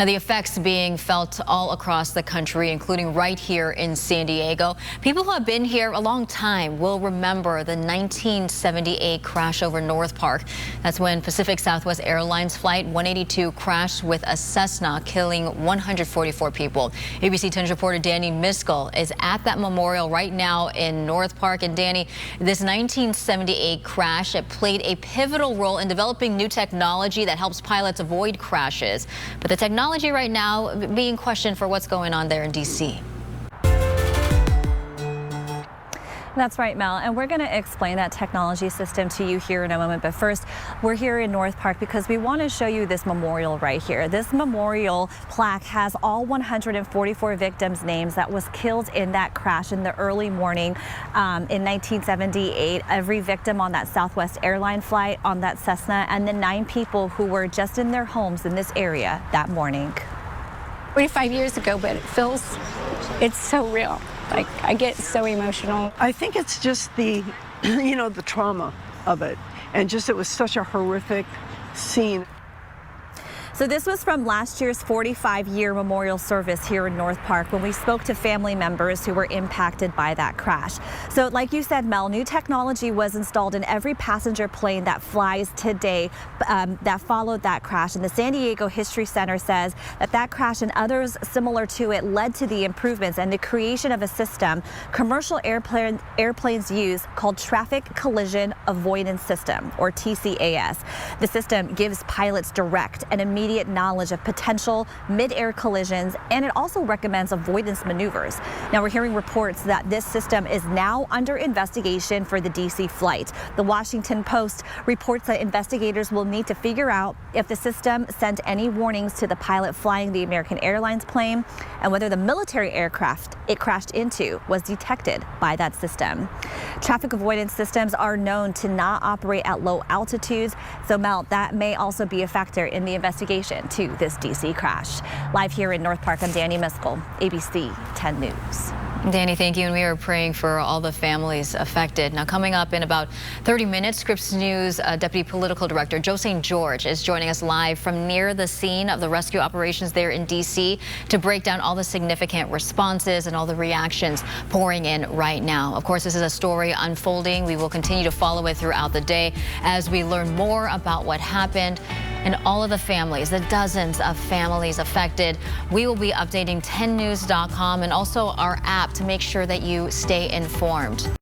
Now, the effects being felt all across the country, including right here in San Diego. People who have been here a long time will remember the 1978 crash over North Park. That's when Pacific Southwest Airlines Flight 182 crashed with a Cessna, killing 144 people. ABC 10's reporter Danny Miskell is at that memorial right now in North Park. And Danny, this 1978 crash, it played a pivotal role in developing new technology that helps pilots avoid crashes. But the technology right now being questioned for what's going on there in D.C. That's right, Mel, and we're going to explain that technology system to you here in a moment. But first, we're here in North Park because we want to show you this memorial right here. This memorial plaque has all 144 victims' names that was killed in that crash in the early morning in 1978. Every victim on that Southwest Airlines flight, on that Cessna, and the 9 people who were just in their homes in this area that morning. 45 years ago, but it's so real. Like, I get so emotional. I think it's just the, the trauma of it. And just it was such a horrific scene. So this was from last year's 45-year memorial service here in North Park when we spoke to family members who were impacted by that crash. So like you said, Mel, new technology was installed in every passenger plane that flies today that followed that crash. And the San Diego History Center says that crash and others similar to it led to the improvements and the creation of a system commercial airplanes use called Traffic Collision Avoidance System, or TCAS. The system gives pilots direct and immediate knowledge of potential mid-air collisions, and it also recommends avoidance maneuvers. Now, we're hearing reports that this system is now under investigation for the D.C. flight. The Washington Post reports that investigators will need to figure out if the system sent any warnings to the pilot flying the American Airlines plane and whether the military aircraft it crashed into was detected by that system. Traffic avoidance systems are known to not operate at low altitudes, so Mel, that may also be a factor in the investigation to this D.C. crash. Live here in North Park, I'm Danny Miskell, ABC 10 News. Danny, thank you, and we are praying for all the families affected. Now, coming up in about 30 minutes, Scripps News Deputy Political Director Joe St. George is joining us live from near the scene of the rescue operations there in D.C. to break down all the significant responses and all the reactions pouring in right now. Of course, this is a story unfolding. We will continue to follow it throughout the day as we learn more about what happened and all of the families, the dozens of families affected. We will be updating 10news.com and also our app to make sure that you stay informed.